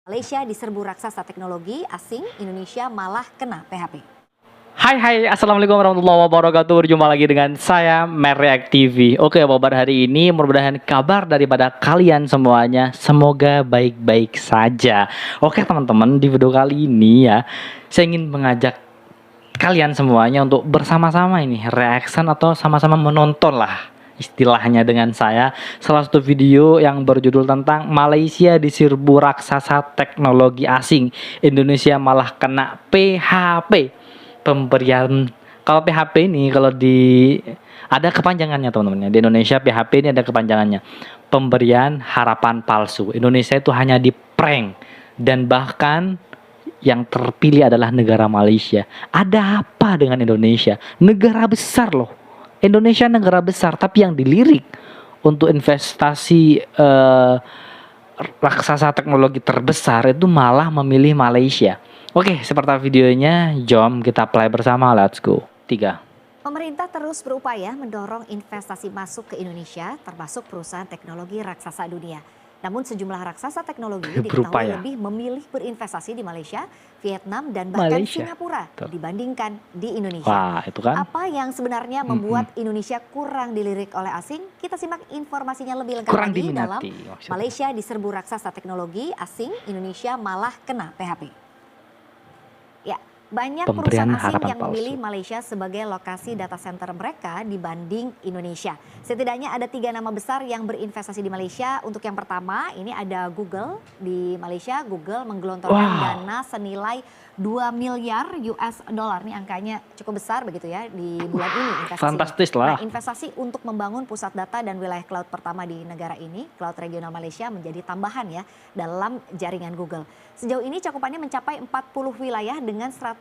Malaysia diserbu raksasa teknologi asing, Indonesia malah kena PHP. Hai, assalamualaikum warahmatullahi wabarakatuh. Berjumpa lagi dengan saya Merreact TV. Oke, kabar hari ini mudah-mudahan kabar daripada kalian semuanya semoga baik-baik saja. Oke teman-teman, di video kali ini ya saya ingin mengajak kalian semuanya untuk bersama-sama ini reaction atau sama-sama menonton lah istilahnya dengan saya salah satu video yang berjudul tentang Malaysia diserbu raksasa teknologi asing, Indonesia malah kena PHP. Pemberian, kalau PHP ini kalau di ada kepanjangannya teman-teman, di Indonesia PHP ini ada kepanjangannya, pemberian harapan palsu. Indonesia itu hanya di prank dan bahkan yang terpilih adalah negara Malaysia. Ada apa dengan Indonesia? Negara besar loh. Indonesia negara besar, tapi yang dilirik untuk investasi raksasa teknologi terbesar itu malah memilih Malaysia. Oke, seperti videonya, jom kita play bersama. Let's go. 3. Pemerintah terus berupaya mendorong investasi masuk ke Indonesia, termasuk perusahaan teknologi raksasa dunia. Namun sejumlah raksasa teknologi diketahui lebih memilih berinvestasi di Malaysia, Vietnam, dan bahkan Singapura dibandingkan di Indonesia. Wah, itu kan. Apa yang sebenarnya membuat Indonesia kurang dilirik oleh asing? Kita simak informasinya lebih lengkap lagi dalam Malaysia diserbu raksasa teknologi asing, Indonesia malah kena PHP. Ya, banyak perusahaan asing yang memilih Malaysia sebagai lokasi data center mereka dibanding Indonesia. Setidaknya ada 3 nama besar yang berinvestasi di Malaysia. Untuk yang pertama, ini ada Google di Malaysia. Google menggelontorkan dana senilai 2 miliar US dollar. Ini angkanya cukup besar begitu ya di bulan ini investasinya. Fantastis lah. Nah, investasi untuk membangun pusat data dan wilayah cloud pertama di negara ini, cloud regional Malaysia menjadi tambahan ya dalam jaringan Google. Sejauh ini cakupannya mencapai 40 wilayah dengan 121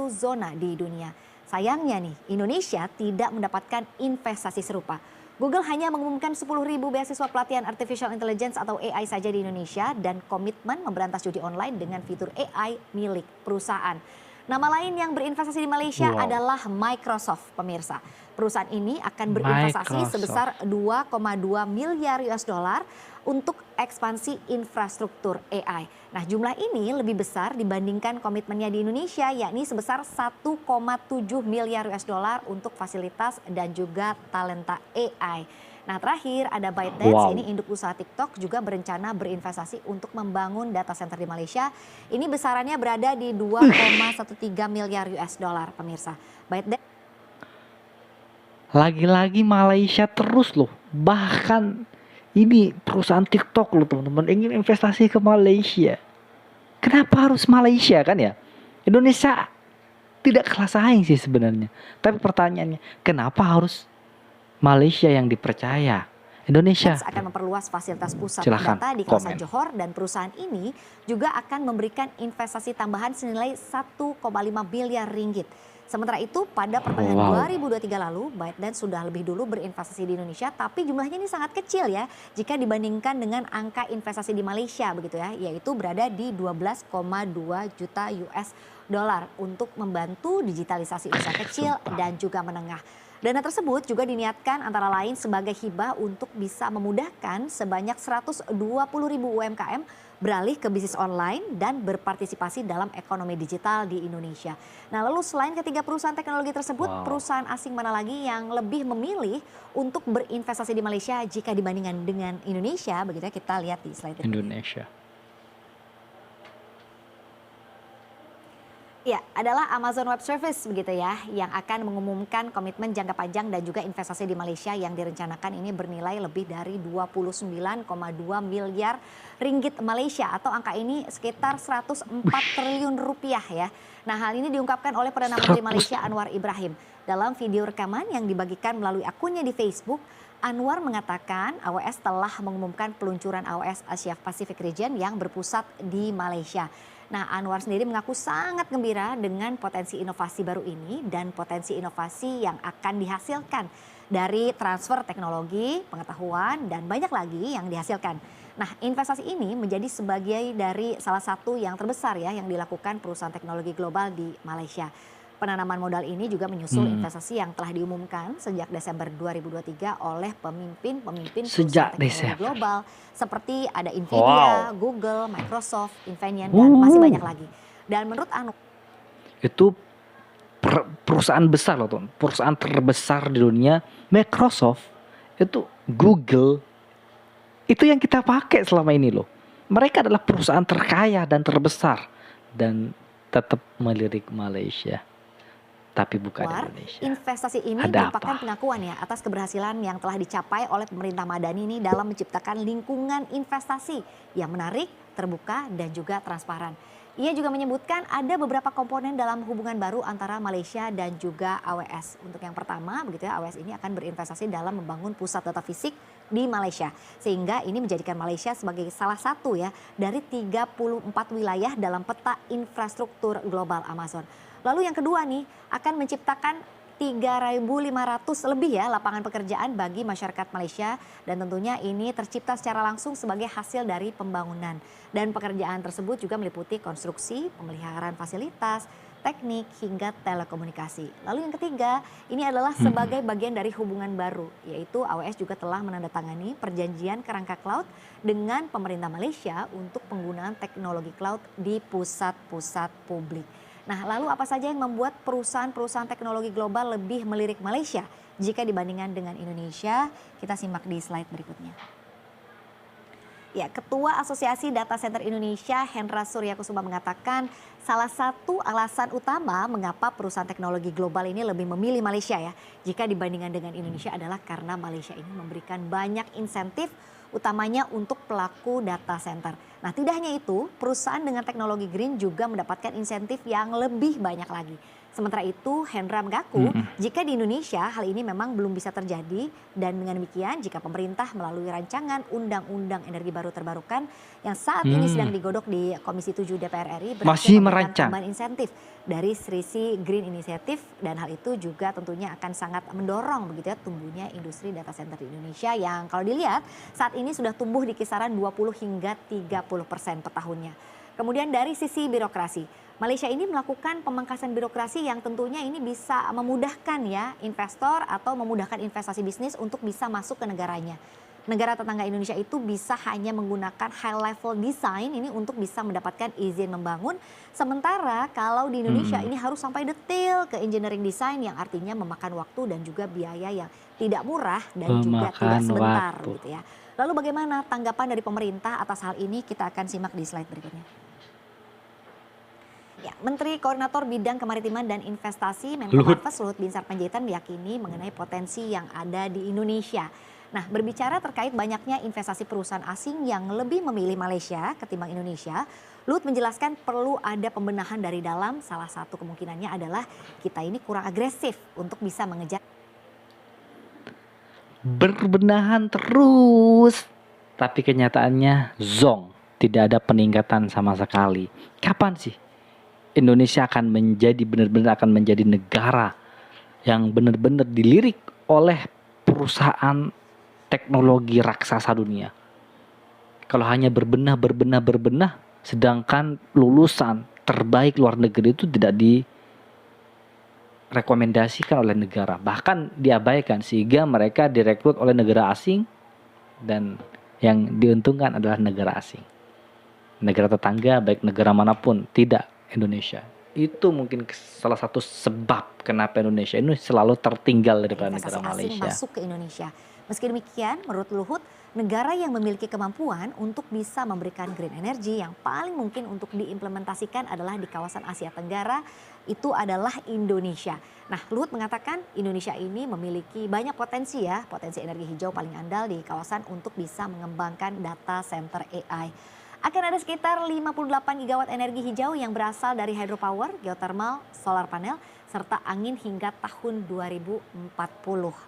zona di dunia. Sayangnya nih, Indonesia tidak mendapatkan investasi serupa. Google hanya mengumumkan 10.000 beasiswa pelatihan Artificial Intelligence atau AI saja di Indonesia dan komitmen memberantas judi online dengan fitur AI milik perusahaan. Nama lain yang berinvestasi di Malaysia adalah Microsoft, pemirsa. Perusahaan ini akan berinvestasi sebesar 2,2 miliar US dollar untuk ekspansi infrastruktur AI. Nah, jumlah ini lebih besar dibandingkan komitmennya di Indonesia, yakni sebesar 1,7 miliar US dollar untuk fasilitas dan juga talenta AI. Nah, terakhir ada ByteDance, ini induk usaha TikTok juga berencana berinvestasi untuk membangun data center di Malaysia. Ini besarannya berada di 2,13 miliar US dollar, pemirsa. ByteDance lagi-lagi Malaysia terus loh. Bahkan ini perusahaan TikTok loh teman-teman ingin investasi ke Malaysia. Kenapa harus Malaysia kan ya? Indonesia tidak kalah saing sih sebenarnya. Tapi pertanyaannya, kenapa harus Malaysia yang dipercaya? Indonesia akan memperluas fasilitas pusat data di kawasan Johor dan perusahaan ini juga akan memberikan investasi tambahan senilai 1,5 miliar ringgit. Sementara itu pada pertengahan 2023 lalu, ByteDance sudah lebih dulu berinvestasi di Indonesia, tapi jumlahnya ini sangat kecil ya jika dibandingkan dengan angka investasi di Malaysia begitu ya, yaitu berada di 12,2 juta US dollar untuk membantu digitalisasi usaha kecil dan juga menengah. Dana tersebut juga diniatkan antara lain sebagai hibah untuk bisa memudahkan sebanyak 120.000 UMKM beralih ke bisnis online dan berpartisipasi dalam ekonomi digital di Indonesia. Nah, lalu selain ketiga perusahaan teknologi tersebut, perusahaan asing mana lagi yang lebih memilih untuk berinvestasi di Malaysia jika dibandingkan dengan Indonesia? Begitu ya, kita lihat di slide ini. Indonesia. Ya, adalah Amazon Web Services begitu ya, yang akan mengumumkan komitmen jangka panjang dan juga investasi di Malaysia yang direncanakan ini bernilai lebih dari 29,2 miliar ringgit Malaysia atau angka ini sekitar 104 triliun rupiah ya. Nah, hal ini diungkapkan oleh Perdana Menteri Malaysia Anwar Ibrahim. Dalam video rekaman yang dibagikan melalui akunnya di Facebook, Anwar mengatakan AWS telah mengumumkan peluncuran AWS Asia Pacific Region yang berpusat di Malaysia. Nah, Anwar sendiri mengaku sangat gembira dengan potensi inovasi baru ini dan potensi inovasi yang akan dihasilkan dari transfer teknologi, pengetahuan, dan banyak lagi yang dihasilkan. Nah, investasi ini menjadi sebagai dari salah satu yang terbesar ya yang dilakukan perusahaan teknologi global di Malaysia. Penanaman modal ini juga menyusul Mhm. investasi yang telah diumumkan sejak Desember 2023 oleh pemimpin-pemimpin perusahaan Sejak teknologi Desember. global seperti ada Nvidia, Wow. Google, Microsoft, Infineon, dan masih banyak Wuh, lagi. Dan menurut itu perusahaan besar loh, Ton. Perusahaan terbesar di dunia, Microsoft, itu Google, itu yang kita pakai selama ini loh. Mereka adalah perusahaan terkaya dan terbesar dan tetap melirik Malaysia, tapi bukan Indonesia. investasi ini Ada merupakan apa? pengakuan ya atas keberhasilan yang telah dicapai oleh pemerintah Madani ini dalam menciptakan lingkungan investasi yang menarik, terbuka, dan juga transparan. Ia juga menyebutkan ada beberapa komponen dalam hubungan baru antara Malaysia dan juga AWS. Untuk yang pertama, begitu ya, AWS ini akan berinvestasi dalam membangun pusat data fisik di Malaysia. Sehingga ini menjadikan Malaysia sebagai salah satu ya dari 34 wilayah dalam peta infrastruktur global Amazon. Lalu yang kedua nih, akan menciptakan 3.500 lebih ya lapangan pekerjaan bagi masyarakat Malaysia, dan tentunya ini tercipta secara langsung sebagai hasil dari pembangunan. Dan pekerjaan tersebut juga meliputi konstruksi, pemeliharaan fasilitas, teknik, hingga telekomunikasi. Lalu yang ketiga, ini adalah sebagai bagian dari hubungan baru, yaitu AWS juga telah menandatangani perjanjian kerangka cloud dengan pemerintah Malaysia untuk penggunaan teknologi cloud di pusat-pusat publik. Nah, lalu apa saja yang membuat perusahaan-perusahaan teknologi global lebih melirik Malaysia jika dibandingkan dengan Indonesia? Kita simak di slide berikutnya. Ya, Ketua Asosiasi Data Center Indonesia, Hendra Suryakusuma, mengatakan salah satu alasan utama mengapa perusahaan teknologi global ini lebih memilih Malaysia ya jika dibandingkan dengan Indonesia adalah karena Malaysia ini memberikan banyak insentif utamanya untuk pelaku data center. Nah, tidak hanya itu, perusahaan dengan teknologi green juga mendapatkan insentif yang lebih banyak lagi. Sementara itu, Hendra mengaku jika di Indonesia hal ini memang belum bisa terjadi, dan dengan demikian jika pemerintah melalui rancangan Undang-Undang Energi Baru Terbarukan yang saat ini sedang digodok di Komisi 7 DPR RI berhasil Masih memberikan merancang. tambahan insentif dari sisi Green Initiative, dan hal itu juga tentunya akan sangat mendorong begitu ya tumbuhnya industri data center di Indonesia yang kalau dilihat saat ini sudah tumbuh di kisaran 20 hingga 30% per tahunnya. Kemudian dari sisi birokrasi, Malaysia ini melakukan pemangkasan birokrasi yang tentunya ini bisa memudahkan ya investor atau memudahkan investasi bisnis untuk bisa masuk ke negaranya. Negara tetangga Indonesia itu bisa hanya menggunakan high level design ini untuk bisa mendapatkan izin membangun. Sementara kalau di Indonesia ini harus sampai detail ke engineering design yang artinya memakan waktu dan juga biaya yang tidak murah dan juga tidak Memakan sebentar waktu. gitu ya. Lalu bagaimana tanggapan dari pemerintah atas hal ini? Kita akan simak di slide berikutnya. Ya, Menteri Koordinator Bidang Kemaritiman dan Investasi Menko Luhut. Marves Luhut Binsar Panjaitan meyakini mengenai potensi yang ada di Indonesia. Nah, berbicara terkait banyaknya investasi perusahaan asing yang lebih memilih Malaysia ketimbang Indonesia, Luhut menjelaskan perlu ada pembenahan dari dalam. Salah satu kemungkinannya adalah kita ini kurang agresif untuk bisa mengejar Berbenahan terus, tapi kenyataannya zong, tidak ada peningkatan sama sekali. Kapan sih Indonesia akan benar-benar akan menjadi negara yang benar-benar dilirik oleh perusahaan teknologi raksasa dunia? Kalau hanya berbenah, sedangkan lulusan terbaik luar negeri itu tidak direkomendasikan oleh negara, bahkan diabaikan, sehingga mereka direkrut oleh negara asing dan yang diuntungkan adalah negara asing. Negara tetangga baik negara manapun, tidak Indonesia. Itu mungkin salah satu sebab kenapa Indonesia ini selalu tertinggal daripada negara investasi asing Malaysia. masuk ke Indonesia. Meski demikian, menurut Luhut, negara yang memiliki kemampuan untuk bisa memberikan green energy yang paling mungkin untuk diimplementasikan adalah di kawasan Asia Tenggara, itu adalah Indonesia. Nah, Luhut mengatakan Indonesia ini memiliki banyak potensi ya, potensi energi hijau paling andal di kawasan untuk bisa mengembangkan data center AI. Akan ada sekitar 58 gigawatt energi hijau yang berasal dari hydropower, geothermal, solar panel, serta angin hingga tahun 2040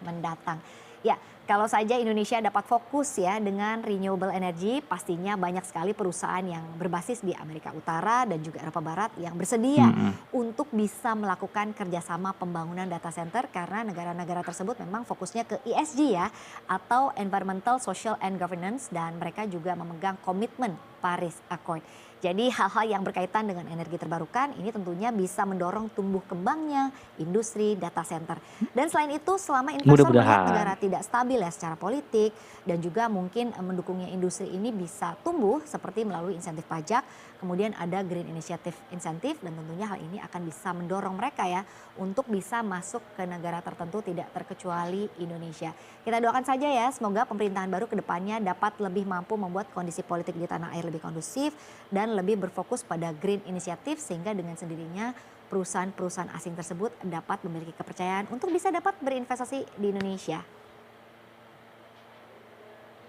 mendatang. Ya, kalau saja Indonesia dapat fokus ya dengan renewable energy, pastinya banyak sekali perusahaan yang berbasis di Amerika Utara dan juga Eropa Barat yang bersedia untuk bisa melakukan kerjasama pembangunan data center, karena negara-negara tersebut memang fokusnya ke ESG ya, atau Environmental, Social, and Governance, dan mereka juga memegang komitmen Paris Accord. Jadi hal-hal yang berkaitan dengan energi terbarukan ini tentunya bisa mendorong tumbuh kembangnya industri data center. Dan selain itu selama investor melihat negara Mudah-mudahan. tidak stabil ya secara politik dan juga mungkin mendukungnya industri ini bisa tumbuh seperti melalui insentif pajak, kemudian ada green initiative insentif dan tentunya hal ini akan bisa mendorong mereka ya untuk bisa masuk ke negara tertentu tidak terkecuali Indonesia. Kita doakan saja ya semoga pemerintahan baru kedepannya dapat lebih mampu membuat kondisi politik di tanah air lebih kondusif dan lebih berfokus pada green initiative sehingga dengan sendirinya perusahaan-perusahaan asing tersebut dapat memiliki kepercayaan untuk bisa dapat berinvestasi di Indonesia.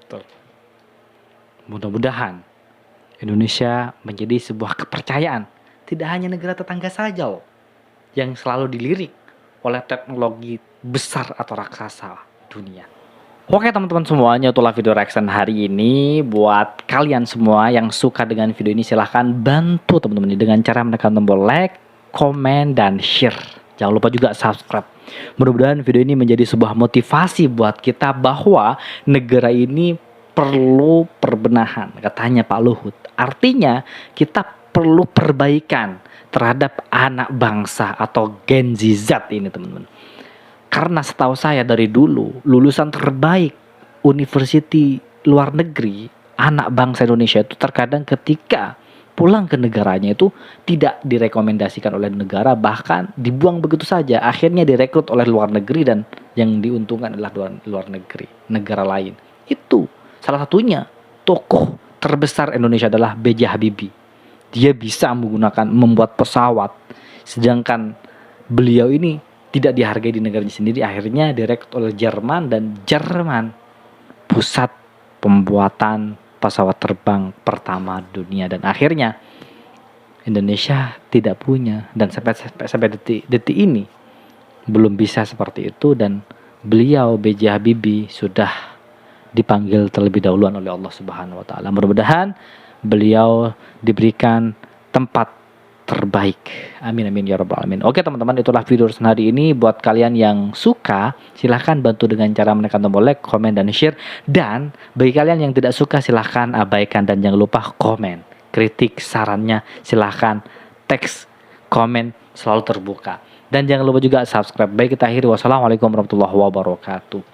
Betul. Mudah-mudahan Indonesia menjadi sebuah kepercayaan. Tidak hanya negara tetangga saja loh, yang selalu dilirik oleh teknologi besar atau raksasa dunia. Oke teman-teman semuanya, itulah video reaction hari ini. Buat kalian semua yang suka dengan video ini, silahkan bantu teman-teman dengan cara menekan tombol like, komen, dan share. Jangan lupa juga subscribe. Mudah-mudahan video ini menjadi sebuah motivasi buat kita bahwa negara ini perlu perbenahan, katanya Pak Luhut. Artinya kita perlu perbaikan terhadap anak bangsa atau Gen Z ini teman-teman. Karena setahu saya dari dulu lulusan terbaik university luar negeri anak bangsa Indonesia itu terkadang ketika pulang ke negaranya itu tidak direkomendasikan oleh negara, bahkan dibuang begitu saja, akhirnya direkrut oleh luar negeri dan yang diuntungkan adalah luar negeri, negara lain. Itu salah satunya tokoh terbesar Indonesia adalah B.J. Habibie. Dia bisa membuat pesawat, sedangkan beliau ini tidak dihargai di negaranya sendiri, akhirnya direkrut oleh Jerman dan Jerman pusat pembuatan pesawat terbang pertama dunia, dan akhirnya Indonesia tidak punya dan sampai detik ini belum bisa seperti itu, dan beliau B.J. Habibie sudah dipanggil terlebih dahuluan oleh Allah Subhanahu wa taala. Mudah-mudahan beliau diberikan tempat terbaik. Amin amin ya rabbal alamin. Oke teman-teman, itulah video hari ini. Buat kalian yang suka, silahkan bantu dengan cara menekan tombol like, komen, dan share. Dan bagi kalian yang tidak suka, silahkan abaikan dan jangan lupa komen. Kritik, sarannya silahkan teks, komen, selalu terbuka. Dan jangan lupa juga subscribe. Baik, kita akhiri. Wassalamualaikum warahmatullahi wabarakatuh.